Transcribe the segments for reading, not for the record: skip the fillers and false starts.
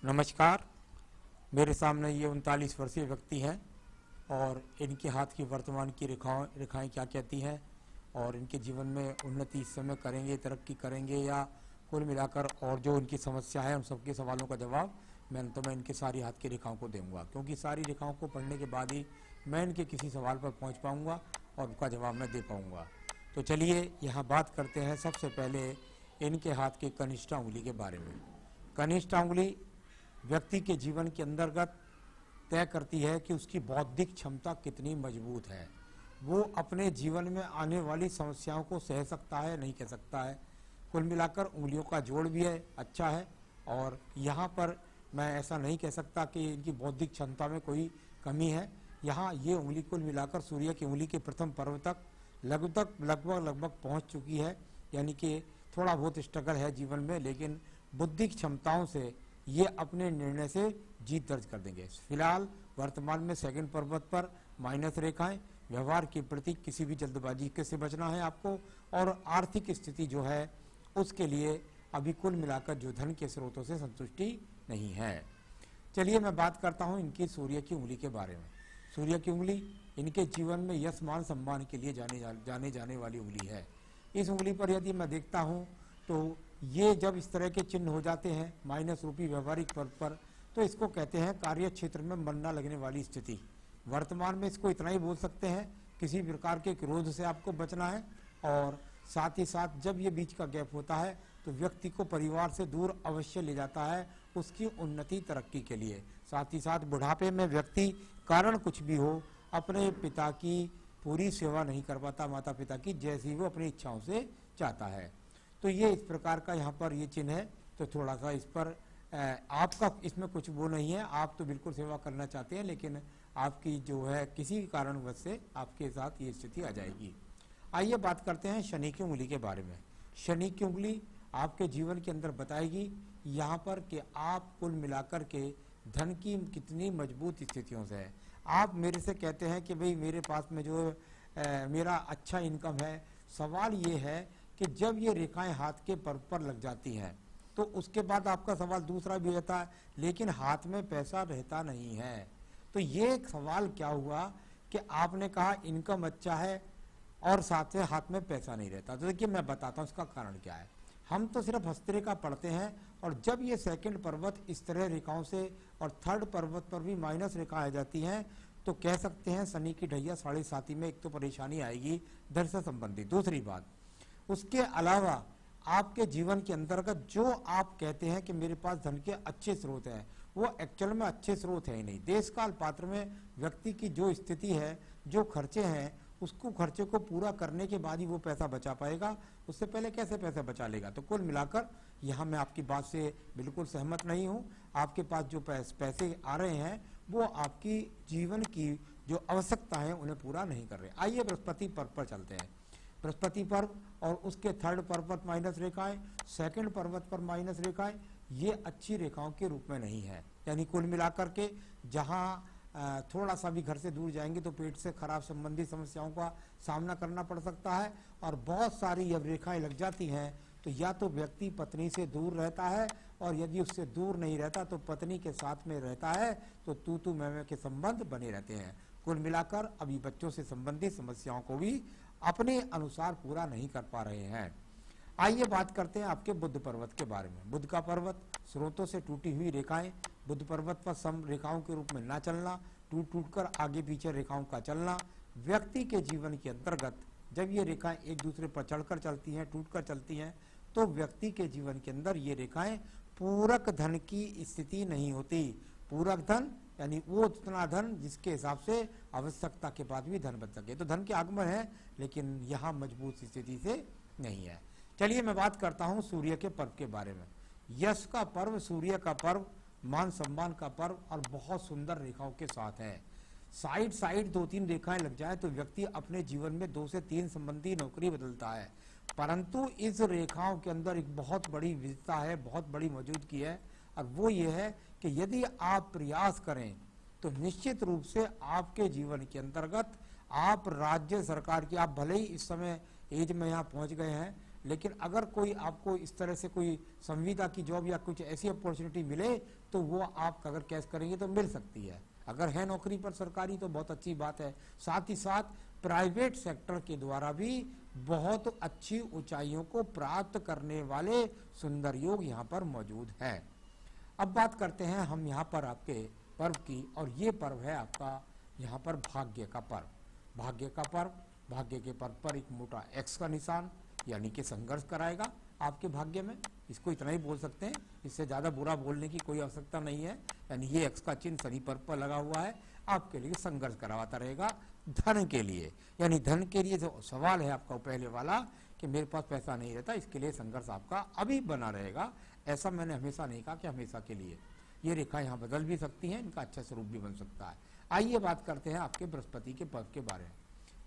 नमस्कार। मेरे सामने ये 39 वर्षीय व्यक्ति हैं और इनके हाथ की वर्तमान की रेखाएं क्या कहती हैं और इनके जीवन में उन्नति इस समय करेंगे, तरक्की करेंगे या कुल मिलाकर और जो इनकी समस्या है उन सबके सवालों का जवाब मैं इनके सारी हाथ की रेखाओं को दूंगा, क्योंकि सारी रेखाओं को पढ़ने के बाद ही मैं इनके किसी सवाल पर पहुंच पाऊंगा और उनका जवाब मैं दे पाऊंगा। तो चलिए यहाँ बात करते हैं सबसे पहले इनके हाथ की कनिष्ठ उंगली के बारे में। कनिष्ठ उंगली व्यक्ति के जीवन के अंतर्गत तय करती है कि उसकी बौद्धिक क्षमता कितनी मजबूत है, वो अपने जीवन में आने वाली समस्याओं को सह सकता है नहीं कह सकता है। कुल मिलाकर उंगलियों का जोड़ भी है अच्छा है और यहाँ पर मैं ऐसा नहीं कह सकता कि इनकी बौद्धिक क्षमता में कोई कमी है। यहाँ ये उंगली कुल मिलाकर सूर्य की उंगली के प्रथम पर्व तक लगभग पहुँच चुकी है, यानी कि थोड़ा बहुत स्ट्रगल है जीवन में, लेकिन बुद्धिक क्षमताओं से ये अपने निर्णय से जीत दर्ज कर देंगे। फिलहाल वर्तमान में सेकंड पर्वत पर माइनस रेखाएं, व्यवहार के प्रति किसी भी जल्दबाजी से बचना है आपको, और आर्थिक स्थिति जो है उसके लिए अभी कुल मिलाकर जो धन के स्रोतों से संतुष्टि नहीं है। चलिए मैं बात करता हूं इनकी सूर्य की उंगली के बारे में। सूर्य की उंगली इनके जीवन में यश मान सम्मान के लिए जाने वाली उंगली है। इस उंगली पर यदि मैं देखता हूँ तो ये जब इस तरह के चिन्ह हो जाते हैं माइनस रूपी व्यवहारिक पर्व पर, तो इसको कहते हैं कार्य क्षेत्र में मन न लगने वाली स्थिति। वर्तमान में इसको इतना ही बोल सकते हैं, किसी प्रकार के क्रोध से आपको बचना है, और साथ ही साथ जब ये बीच का गैप होता है तो व्यक्ति को परिवार से दूर अवश्य ले जाता है उसकी उन्नति तरक्की के लिए। साथ ही साथ बुढ़ापे में व्यक्ति कारण कुछ भी हो अपने पिता की पूरी सेवा नहीं कर पाता, माता पिता की, जैसी वो अपनी इच्छाओं से चाहता है। तो ये इस प्रकार का यहाँ पर ये चिन्ह है। तो थोड़ा सा इस पर आपका इसमें कुछ वो नहीं है, आप तो बिल्कुल सेवा करना चाहते हैं, लेकिन आपकी जो है किसी कारणवश से आपके साथ ये स्थिति आ जाएगी। आइए बात करते हैं शनि की उंगली के बारे में। शनि की उंगली आपके जीवन के अंदर बताएगी यहाँ पर कि आप कुल मिलाकर के धन की कितनी मजबूत स्थितियों से है। आप मेरे से कहते हैं कि भाई मेरे पास में जो मेरा अच्छा इनकम है। सवाल ये है कि जब ये रेखाएं हाथ के पर्व पर लग जाती हैं तो उसके बाद आपका सवाल दूसरा भी रहता है, लेकिन हाथ में पैसा रहता नहीं है। तो ये एक सवाल क्या हुआ कि आपने कहा इनकम अच्छा है और साथ में हाथ में पैसा नहीं रहता। तो देखिए मैं बताता हूँ इसका कारण क्या है। हम तो सिर्फ हस्तरेखा पढ़ते हैं, और जब ये सेकंड पर्वत इस तरह रेखाओं से और थर्ड पर्वत पर भी माइनस रेखा आ जाती हैं तो कह सकते हैं शनि की ढैया 7.5 में एक तो परेशानी आएगी धन से संबंधित। दूसरी बात, उसके अलावा आपके जीवन के अंतर्गत जो आप कहते हैं कि मेरे पास धन के अच्छे स्रोत हैं, वो एक्चुअल में अच्छे स्रोत है ही नहीं। देश काल पात्र में व्यक्ति की जो स्थिति है, जो खर्चे हैं, उसको खर्चे को पूरा करने के बाद ही वो पैसा बचा पाएगा, उससे पहले कैसे पैसा बचा लेगा। तो कुल मिलाकर यहाँ मैं आपकी बात से बिल्कुल सहमत नहीं हूँ। आपके पास जो पैसे आ रहे हैं वो आपकी जीवन की जो आवश्यकता है उन्हें पूरा नहीं कर रहे। आइए बृहस्पति पर्व पर चलते हैं। बृहस्पति पर्व और उसके थर्ड पर्वत माइनस रेखाएं, सेकंड पर्वत पर माइनस रेखाएं, ये अच्छी रेखाओं के रूप में नहीं है। यानी कुल मिलाकर के जहां थोड़ा सा भी घर से दूर जाएंगे तो पेट से खराब संबंधी समस्याओं का सामना करना पड़ सकता है। और बहुत सारी जब रेखाएं लग जाती हैं तो या तो व्यक्ति पत्नी से दूर रहता है, और यदि उससे दूर नहीं रहता तो पत्नी के साथ में रहता है तो तू मैं के संबंध बने रहते हैं। कुल मिलाकर अभी बच्चों से संबंधित समस्याओं को भी अपने अनुसार पूरा नहीं कर पा रहे हैं। आइए बात करते हैं आपके बुध पर्वत के बारे में। बुध का पर्वत स्रोतों से टूटी हुई रेखाएं, बुध पर्वत पर सम रेखाओं के रूप में ना चलना, टूट कर आगे पीछे रेखाओं का चलना। व्यक्ति के जीवन के अंतर्गत जब ये रेखाएं एक दूसरे पर चढ़कर चलती हैं, टूट कर चलती हैं, तो व्यक्ति के जीवन के अंदर ये रेखाएं पूरक धन की स्थिति नहीं होती। पूरक धन यानी वो उतना धन जिसके हिसाब से आवश्यकता के बाद भी धन बच सके। तो धन के आगमन है, लेकिन यहाँ मजबूत स्थिति से नहीं है। चलिए मैं बात करता हूँ सूर्य के पर्व के बारे में। यश का पर्व, सूर्य का पर्व, मान सम्मान का पर्व, और बहुत सुंदर रेखाओं के साथ है। साइड 2-3 रेखाएं लग जाए तो व्यक्ति अपने जीवन में 2 से 3 संबंधी नौकरी बदलता है। परंतु इस रेखाओं के अंदर एक बहुत बड़ी विविधता है, बहुत बड़ी मौजूदगी है, और वो ये है कि यदि आप प्रयास करें तो निश्चित रूप से आपके जीवन के अंतर्गत आप राज्य सरकार की, आप भले ही इस समय एज में यहाँ पहुँच गए हैं, लेकिन अगर कोई आपको इस तरह से कोई संविदा की जॉब या कुछ ऐसी अपॉर्चुनिटी मिले तो वो आप अगर कैश करेंगे तो मिल सकती है। अगर है नौकरी पर सरकारी तो बहुत अच्छी बात है। साथ ही साथ प्राइवेट सेक्टर के द्वारा भी बहुत अच्छी ऊंचाइयों को प्राप्त करने वाले सुंदर योग यहाँ पर मौजूद है। अब बात करते हैं हम यहाँ पर आपके पर्व की, और ये पर्व है आपका यहाँ पर भाग्य का पर्व। भाग्य का पर्व, भाग्य के पर्व पर एक मोटा एक्स का निशान यानी कि संघर्ष कराएगा आपके भाग्य में। इसको इतना ही बोल सकते हैं, इससे ज़्यादा बुरा बोलने की कोई आवश्यकता नहीं है। यानी ये एक्स का चिन्ह शनि पर्व पर लगा हुआ है, आपके लिए संघर्ष करवाता रहेगा धन के लिए। यानी धन के लिए जो सवाल है आपका पहले वाला कि मेरे पास पैसा नहीं रहता, इसके लिए संघर्ष आपका अभी बना रहेगा। ऐसा मैंने हमेशा नहीं कहा कि हमेशा के लिए। ये रेखा यहाँ बदल भी सकती है, इनका अच्छा स्वरूप भी बन सकता है। आइए बात करते हैं आपके बृहस्पति के पर्व के बारे में।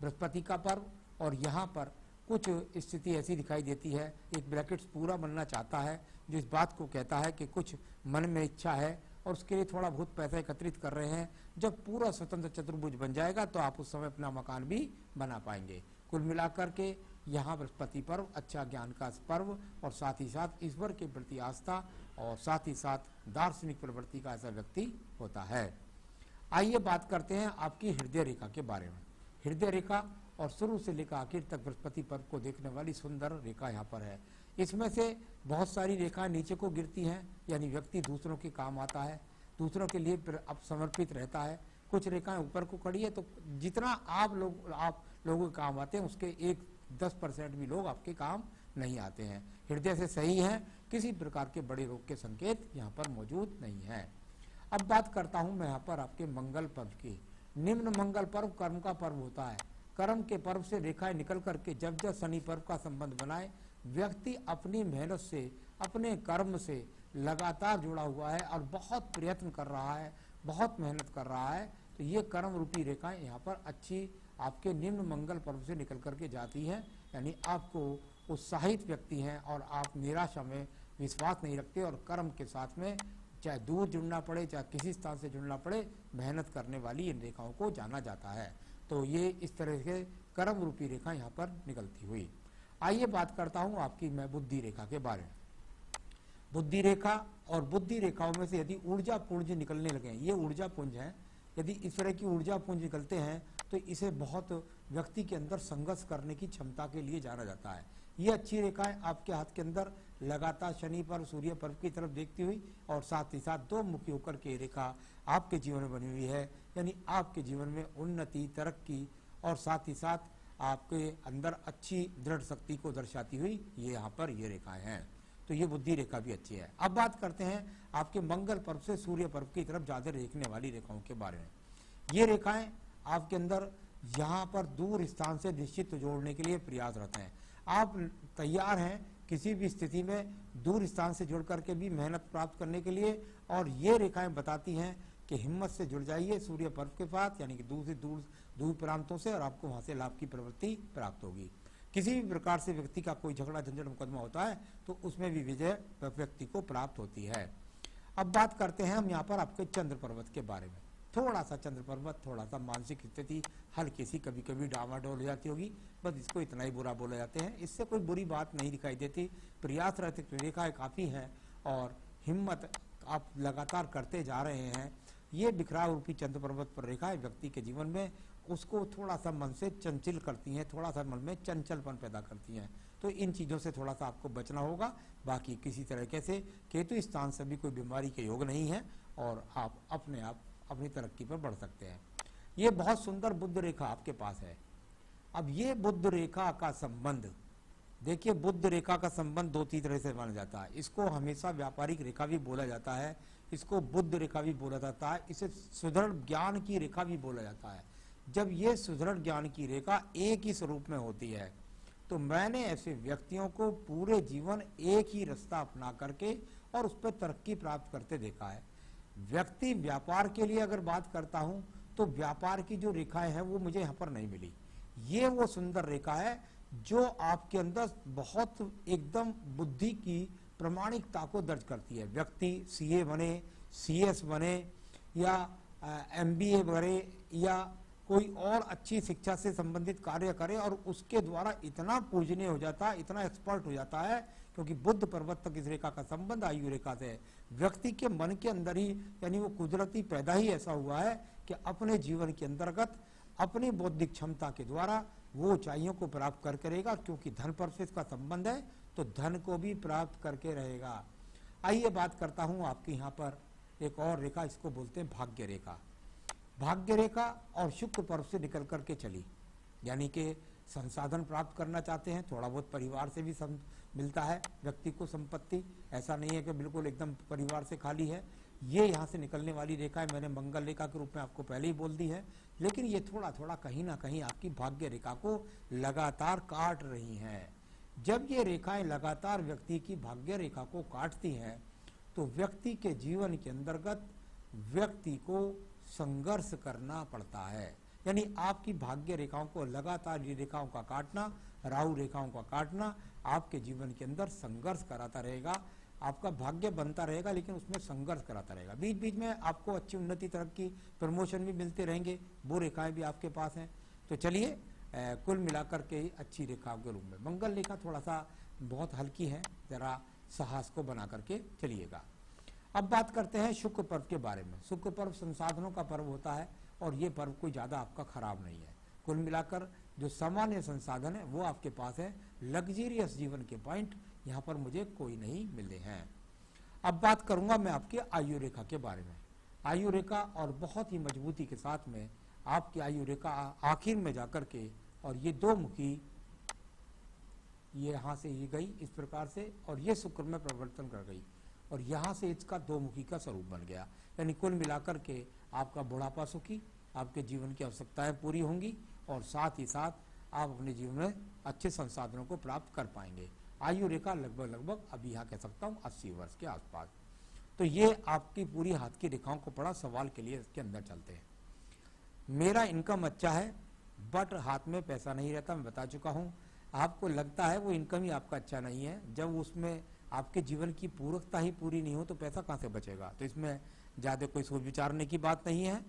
बृहस्पति का पर्व, और यहाँ पर कुछ स्थिति ऐसी दिखाई देती है, एक ब्रैकेट्स पूरा बनना चाहता है जो इस बात को कहता है कि कुछ मन में इच्छा है और उसके लिए थोड़ा बहुत पैसा एकत्रित कर रहे हैं। जब पूरा स्वतंत्र चतुर्भुज बन जाएगा तो आप उस समय अपना मकान भी बना पाएंगे। कुल मिलाकर के यहाँ बृहस्पति पर्व अच्छा ज्ञान का पर्व, और साथ ही साथ ईश्वर के प्रति आस्था और साथ ही साथ दार्शनिक प्रवृत्ति का ऐसा व्यक्ति होता है। आइए बात करते हैं आपकी हृदय रेखा के बारे में। हृदय रेखा और शुरू से लेकर आखिर तक बृहस्पति पर्व को देखने वाली सुंदर रेखा यहाँ पर है। इसमें से बहुत सारी रेखाएं नीचे को गिरती हैं, यानी व्यक्ति दूसरों के काम आता है, दूसरों के लिए अब समर्पित रहता है। कुछ रेखाएं ऊपर को खड़ी है, तो जितना आप लोगों के काम आते हैं उसके 10% भी लोग आपके काम नहीं आते हैं। हृदय से सही है, किसी प्रकार के बड़े रोग के संकेत यहाँ पर मौजूद नहीं है। अब बात करता हूँ मैं यहाँ पर आपके मंगल पर्व की। निम्न मंगल पर्व कर्म का पर्व होता है। कर्म के पर्व से रेखाएं निकल करके जब जब शनि पर्व का संबंध बनाए, व्यक्ति अपनी मेहनत से, अपने कर्म से लगातार जुड़ा हुआ है और बहुत प्रयत्न कर रहा है, बहुत मेहनत कर रहा है, तो ये कर्म रूपी रेखाएं यहाँ पर अच्छी आपके निम्न मंगल पर्व से निकल करके जाती हैं। यानी आपको उत्साहित व्यक्ति हैं और आप निराशा में विश्वास नहीं रखते, और कर्म के साथ में चाहे दूर जुड़ना पड़े चाहे किसी स्थान से जुड़ना पड़े, मेहनत करने वाली इन रेखाओं को जाना जाता है। तो ये इस तरह के कर्म रूपी रेखा यहाँ पर निकलती हुई। आइए बात करता हूँ आपकी मैं बुद्धि रेखा के बारे में। बुद्धि रेखा और बुद्धि रेखाओं में से यदि ऊर्जा पुंज निकलने लगे, ये ऊर्जा पुंज है, यदि इस तरह की ऊर्जा पुंज निकलते हैं तो इसे बहुत व्यक्ति के अंदर संघर्ष करने की क्षमता के लिए जाना जाता है। ये अच्छी रेखाएं आपके हाथ के अंदर लगातार शनि पर्व, सूर्य पर्व की तरफ देखती हुई, और साथ ही साथ दो मुखी होकर के रेखा आपके जीवन में बनी हुई है। यानी आपके जीवन में उन्नति, तरक्की और साथ ही साथ आपके अंदर अच्छी दृढ़ शक्ति को दर्शाती हुई ये यहाँ पर ये रेखाएं हैं। तो ये बुद्धि रेखा भी अच्छी है। अब बात करते हैं आपके मंगल पर्व से सूर्य पर्व की तरफ ज्यादा देखने वाली रेखाओं के बारे में। ये रेखाएं आपके अंदर यहाँ पर दूर स्थान से निश्चित जोड़ने के लिए प्रयासरत हैं। आप तैयार हैं किसी भी स्थिति में दूर स्थान से जुड़ करके भी मेहनत प्राप्त करने के लिए, और ये रेखाएं बताती हैं कि हिम्मत से जुड़ जाइए सूर्य पर्व के साथ, यानी कि दूर से दूर प्रांतों से, और आपको वहां से लाभ की प्रवृत्ति प्राप्त होगी। किसी भी प्रकार से व्यक्ति का कोई झगड़ा झंझट मुकदमा होता है तो उसमें भी विजय व्यक्ति को प्राप्त होती है। अब बात करते हैं हम यहाँ पर आपके चंद्र पर्वत के बारे में। थोड़ा सा चंद्र पर्वत, थोड़ा सा मानसिक स्थिति हल्की सी कभी कभी डामाडोल हो जाती होगी, बस इसको इतना ही बुरा बोला जाते हैं, इससे कोई बुरी बात नहीं दिखाई देती। प्रयासरत रेखाएं काफ़ी हैं और हिम्मत आप लगातार करते जा रहे हैं। ये बिखराव रूपी चंद्र पर्वत पर रेखाएं व्यक्ति के जीवन में उसको थोड़ा सा मन से चंचल करती हैं, थोड़ा सा मन में चंचलपन पैदा करती हैं। तो इन चीज़ों से थोड़ा सा आपको बचना होगा। बाकी किसी तरीके से केतु स्थान से भी कोई बीमारी के योग नहीं है और आप अपनी तरक्की पर बढ़ सकते हैं। ये बहुत सुंदर बुध रेखा आपके पास है। अब ये बुध रेखा का संबंध देखिए, बुध रेखा का संबंध दो तीन तरह से माना जाता है। इसको हमेशा व्यापारिक रेखा भी बोला जाता है, इसको बुध रेखा भी बोला जाता है, इसे सुदृढ़ ज्ञान की रेखा भी बोला जाता है। जब ये सुदृढ़ ज्ञान की रेखा एक ही स्वरूप में होती है तो मैंने ऐसे व्यक्तियों को पूरे जीवन एक ही रास्ता अपना करके और उस पर तरक्की प्राप्त करते देखा है। व्यक्ति व्यापार के लिए अगर बात करता हूं तो व्यापार की जो रेखाएं हैं वो मुझे यहाँ पर नहीं मिली। ये वो सुंदर रेखा है जो आपके अंदर बहुत एकदम बुद्धि की प्रमाणिकता को दर्ज करती है। व्यक्ति सीए बने, सीएस बने या एमबीए करे या कोई और अच्छी शिक्षा से संबंधित कार्य करे और उसके द्वारा इतना पूजनीय हो जाता है, इतना एक्सपर्ट हो जाता है, क्योंकि बुद्ध पर्वत तक इस रेखा का संबंध आयु रेखा से है। व्यक्ति के मन के अंदर ही, यानी वो कुदरती पैदा ही ऐसा हुआ है कि अपने जीवन के अंतर्गत अपनी बौद्धिक क्षमता के द्वारा वो ऊंचाइयों को प्राप्त कर करेगा, क्योंकि धन पर से इसका संबंध है, तो धन को भी प्राप्त करके रहेगा। आइए बात करता हूं आपके यहाँ पर एक और रेखा, इसको बोलते हैं भाग्य रेखा। भाग्य रेखा और शुक्र पर्व से निकल करके चली, यानी कि संसाधन प्राप्त करना चाहते हैं, थोड़ा बहुत परिवार से भी मिलता है व्यक्ति को संपत्ति, ऐसा नहीं है कि बिल्कुल एकदम परिवार से खाली है। ये यहाँ से निकलने वाली रेखा है, मैंने मंगल रेखा के रूप में आपको पहले ही बोल दी है, लेकिन ये थोड़ा थोड़ा कहीं ना कहीं आपकी भाग्य रेखा को लगातार काट रही हैं। जब ये रेखाएं लगातार व्यक्ति की भाग्य रेखा को काटती हैं, तो व्यक्ति के जीवन के अंतर्गत व्यक्ति को संघर्ष करना पड़ता है। यानी आपकी भाग्य रेखाओं को लगातार ये रेखाओं का काटना, राहु रेखाओं का काटना आपके जीवन के अंदर संघर्ष कराता रहेगा। आपका भाग्य बनता रहेगा, लेकिन उसमें संघर्ष कराता रहेगा। बीच बीच में आपको अच्छी उन्नति, तरक्की, प्रमोशन भी मिलते रहेंगे। वो रेखाएं भी आपके पास हैं। तो चलिए कुल मिलाकर के अच्छी रेखाओं के रूप में मंगल रेखा थोड़ा सा बहुत हल्की है, जरा साहस को बना करके चलिएगा। अब बात करते हैं शुक्र पर्व के बारे में। शुक्र पर्व संसाधनों का पर्व होता है और ये पर्व कोई ज़्यादा आपका खराब नहीं है। कुल मिलाकर जो सामान्य संसाधन है वो आपके पास है। लग्जरियस जीवन के पॉइंट यहाँ पर मुझे कोई नहीं मिले हैं। अब बात करूंगा मैं आपकी आयु रेखा के बारे में। आयु रेखा और बहुत ही मजबूती के साथ में आपकी आयु रेखा आखिर में जाकर के, और ये दो मुखी, ये यहाँ से ये गई इस प्रकार से, और ये शुक्र में परिवर्तन कर गई, और यहाँ से इसका दो मुखी का स्वरूप बन गया। यानी कुल मिलाकर के आपका बुढ़ापा सुखी, आपके जीवन की आवश्यकताएं पूरी होंगी, और साथ ही साथ आप अपने जीवन में अच्छे संसाधनों को प्राप्त कर पाएंगे। आयु रेखा लगभग अभी यहाँ कह सकता हूँ 80 वर्ष के आसपास। तो ये आपकी पूरी हाथ की रेखाओं को पड़ा सवाल के लिए इसके अंदर चलते हैं। मेरा इनकम अच्छा है, बट हाथ में पैसा नहीं रहता, मैं बता चुका हूँ। आपको लगता है वो इनकम ही आपका अच्छा नहीं है, जब उसमें आपके जीवन की पूरकता ही पूरी नहीं हो तो पैसा कहाँ से बचेगा। तो इसमें ज़्यादा कोई सोच विचारने की बात नहीं है।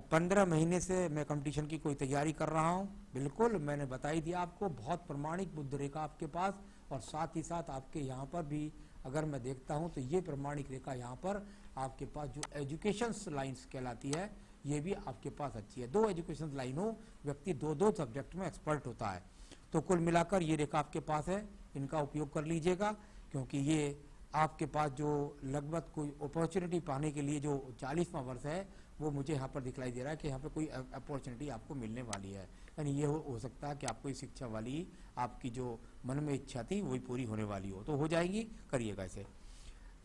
15 महीने से मैं कंपटीशन की कोई तैयारी कर रहा हूँ। बिल्कुल मैंने बता ही दिया आपको, बहुत प्रमाणिक बुद्ध रेखा आपके पास, और साथ ही साथ आपके यहाँ पर भी अगर मैं देखता हूँ तो ये प्रमाणिक रेखा यहाँ पर आपके पास जो एजुकेशन लाइन्स कहलाती है, ये भी आपके पास अच्छी है। 2 एजुकेशन लाइन हो, व्यक्ति 2 सब्जेक्ट में एक्सपर्ट होता है। तो कुल मिलाकर ये रेखा आपके पास है, इनका उपयोग कर लीजिएगा, क्योंकि ये आपके पास जो लगभग कोई अपॉर्चुनिटी पाने के लिए जो 40वां वर्ष है, वो मुझे यहाँ पर दिखलाई दे रहा है कि यहाँ पे कोई अपॉर्चुनिटी आपको मिलने वाली है। यानी ये हो सकता है कि आपको इस शिक्षा वाली आपकी जो मन में इच्छा थी वही पूरी होने वाली हो, तो हो जाएगी, करिएगा इसे।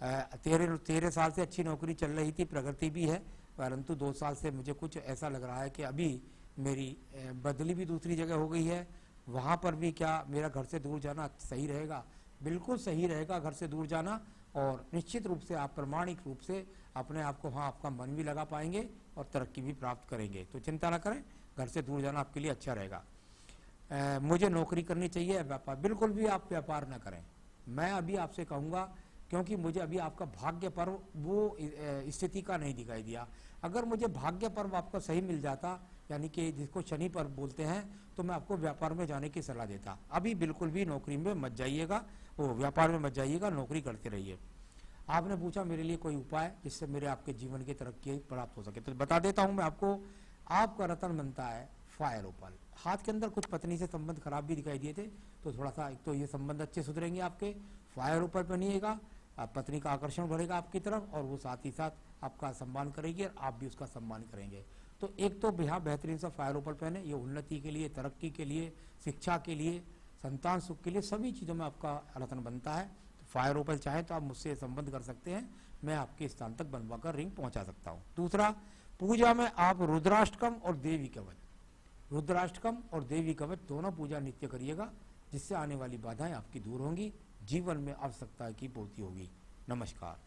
13 साल से अच्छी नौकरी चल रही थी, प्रगति भी है, परंतु 2 साल से मुझे कुछ ऐसा लग रहा है कि अभी मेरी बदली भी दूसरी जगह हो गई है। वहाँ पर भी क्या मेरा घर से दूर जाना सही रहेगा? बिल्कुल सही रहेगा घर से दूर जाना, और निश्चित रूप से आप प्रमाणिक रूप से अपने आप को वहाँ आपका मन भी लगा पाएंगे और तरक्की भी प्राप्त करेंगे। तो चिंता ना करें, घर से दूर जाना आपके लिए अच्छा रहेगा। मुझे नौकरी करनी चाहिए, व्यापार, बिल्कुल भी आप व्यापार ना करें। मैं अभी आपसे कहूँगा, क्योंकि मुझे अभी आपका भाग्य पर्व वो स्थिति का नहीं दिखाई दिया। अगर मुझे भाग्य पर्व आपका सही मिल जाता, यानी कि जिसको शनि पर्व बोलते हैं, तो मैं आपको व्यापार में जाने की सलाह देता। अभी बिल्कुल भी नौकरी में मत जाइएगा, वो व्यापार में मत जाइएगा, नौकरी करते रहिए। आपने पूछा मेरे लिए कोई उपाय जिससे मेरे आपके जीवन की तरक्की प्राप्त हो सके, तो बता देता हूँ मैं आपको। आपका रत्न बनता है फायर ओपल। हाथ के अंदर कुछ पत्नी से संबंध खराब भी दिखाई दिए थे, तो थोड़ा सा एक तो ये संबंध अच्छे सुधरेंगे आपके। फायर ओपल पहनिएगा, पत्नी का आकर्षण बढ़ेगा आपकी तरफ, और वो साथ ही साथ आपका सम्मान करेगी और आप भी उसका सम्मान करेंगे। तो एक तो यहाँ बेहतरीन सा फायर ओपल पहने, ये उन्नति के लिए, तरक्की के लिए, शिक्षा के लिए, संतान सुख के लिए, सभी चीज़ों में आपका रत्न बनता है। तो फायर ओपल चाहे तो आप मुझसे संबंध कर सकते हैं, मैं आपके स्थान तक बनवा कर रिंग पहुंचा सकता हूँ। दूसरा, पूजा में आप रुद्राष्टकम और देवी कवच, रुद्राष्टकम और देवी कवच दोनों पूजा नित्य करिएगा, जिससे आने वाली बाधाएं आपकी दूर होंगी, जीवन में आवश्यकता की पूर्ति होगी। नमस्कार।